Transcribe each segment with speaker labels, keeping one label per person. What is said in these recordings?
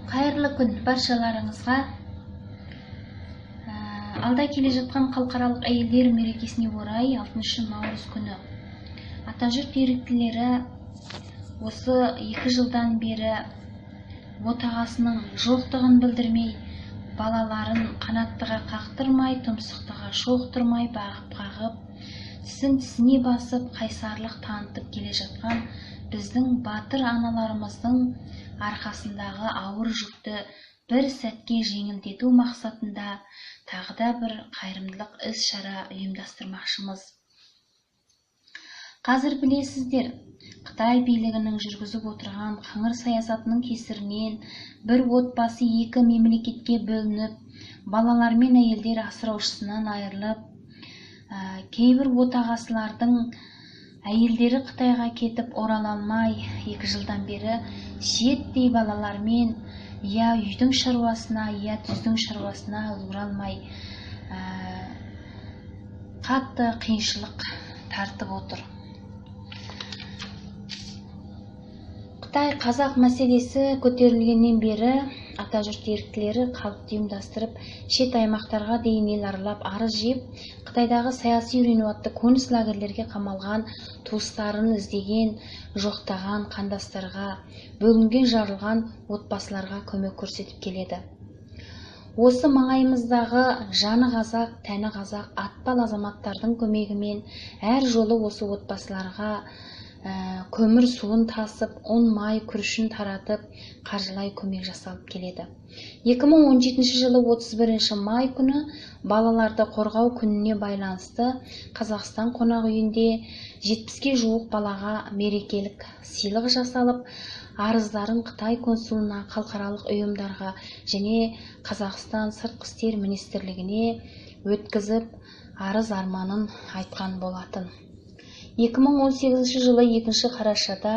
Speaker 1: Қайырлы күн баршаларыңызға. Алда келе жатқан халықаралық әйелдер мерекесіне орай 6 наурыз күні атажұрт еріктілері осы 2 жылдан бері отағасының жоқтығын білдірмей, балаларын қанаттыға қақтырмай, тұмсықтыға шоқтырмай, бағып-қағып, тісін-тісіне басып, қайсарлық танытып келе жатқан біздің батыр аналарымыздың арқасындағы ауыр жүкті бір сәтке жеңілдету мақсатында тағы да бір қайырымдылық іс-шара ұйымдастырмақшымыз. Қазір білесіздер, Қытай билігінің жүргізіп отырған қыңыр саясатының кесірінен бір отбасы 2 мемлекетке бөлініп, балалар мен әйелдер асыраушысынан айырылып, кейбір отағасылардың әйелдері Қытайға кетіп орала алмай, 2 жылдан бері шиеттей балалармен я үйдің шаруасына, я түздің шаруасына үлгере алмай, қатты қиыншылық тартып отыр. Қытай қазақ мәселесі көтерілгеннен бері атажұрт еріктілері қалыпты ұйымдастырып, шет аймақтарға дейін ел аралап арыз жиып, Қытайдағы саяси үйрену атты қоныс лагерлерге қамалған туыстарын іздеген, жоқтаған қандастарға, бөлінген жарылған отбасыларға көмек көрсетіп келеді. Осы маңайымыздағы жаны қазақ, тәні қазақ атпал азаматтардың көмегімен әр жолы осы отбасыларға көмір суын тасып, ұн май күрішін таратып, қаржылай көмек жасалып келеді. 2017 жылы 31 май күні балаларды қорғау күніне байланысты Қазақстан қонақ үйінде 70-ге жуық балаға мерекелік сыйлық жасалып, арыздарын Қытай консулына, халықаралық ұйымдарға және Қазақстан сыртқы істер министрлігіне өткізіп, арыз арманын айтқан болатын. 2018 жылы 2 қарашада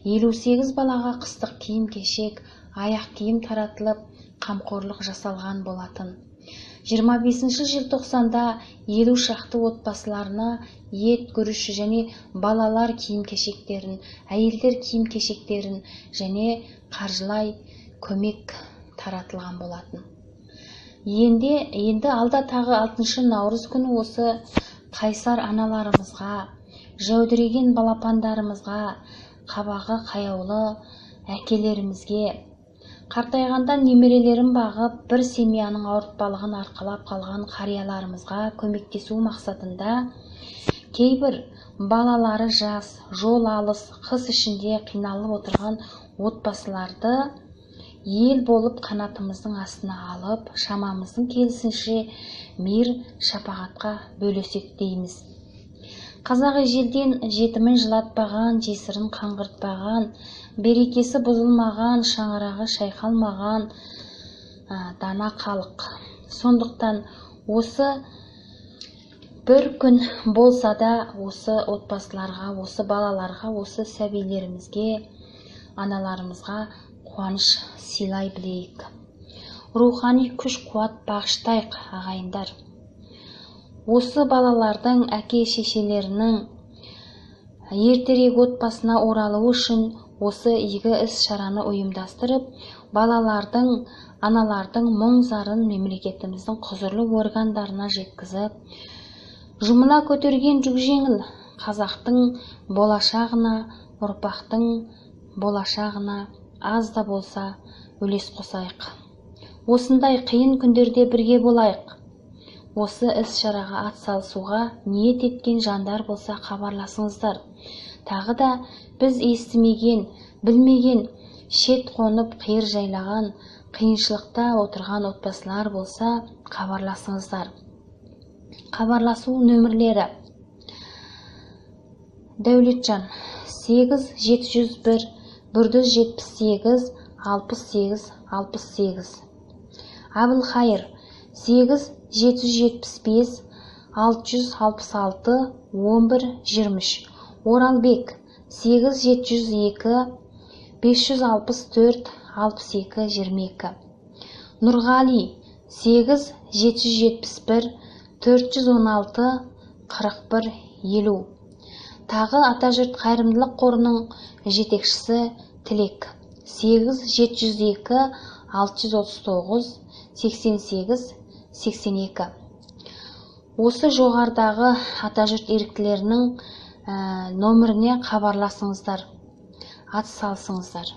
Speaker 1: 58 балаға қыстық киім-кешек, аяқ киім таратылып, қамқорлық жасалған болатын. 25 желтоқсанда 50 шақты отбасыларына ет, күріш және балалар киім-кешектерін, әйелдер киім-кешектерін және қаржылай көмек таратылған болатын. Енді алда тағы 6 наурыз күні осы қайсар аналарымызға, жәудіреген балапандарымызға, қабағы қаяулы әкелерімізге, қартайғанда немерелерін бағып, бір семьяның ауыртпалығын арқалап қалған қарияларымызға көмектесу мақсатында кейбір балалары жас, жол алыс, қыс ішінде қиналып отырған отбасыларды ел болып қанатымыздың астына алып, шамамыздың келісінше мейір шапағатқа бөлесек дейміз. Қазақ ежелден жетімін жылатпаған, жесірін қаңғыртпаған, берекесі бұзылмаған, шаңырағы шайқалмаған дана халық. Сондықтан осы бір күн болса да осы отбасыларға, осы балаларға, осы сәбилерімізге, аналарымызға қуаныш сыйлай білейік. Рухани күш-қуат бағыштайық, ағайындар. Осы балалардың әке-шешелерінің ертерек отбасына оралуы үшін осы игі іс-шараны ұйымдастырып, балалардың, аналардың мұң-зарын мемлекетіміздің құзырлы органдарына жеткізіп, жұмыла көтерген жүк жеңіл қазақтың болашағына, ұрпақтың болашағына аз да болса үлес қосайық. Осындай қиын күндерде бірге болайық. Осы іс-шараға атсалысуға ниет еткен жандар болса хабарласыңыздар. Тағы да біз естімеген, білмеген, шет қонып қиыр жайлаған, қиыншылықта отырған отбасылар болса хабарласыңыздар. Хабарласу нөмірлері: Дәулетжан 8701 178 68 68, Әбілхайыр 8775 666 11 23, Оралбек 8702 564 62 22, Нұрғали 8771 416 41 50. Тағы Атажұрт қайырымдылық қорының жетекшісі Тілек 8702 639 88 82. Осы жоғарыдағы атажұрт еріктілерінің нөміріне хабарласыңыздар, ат салсыңыздар.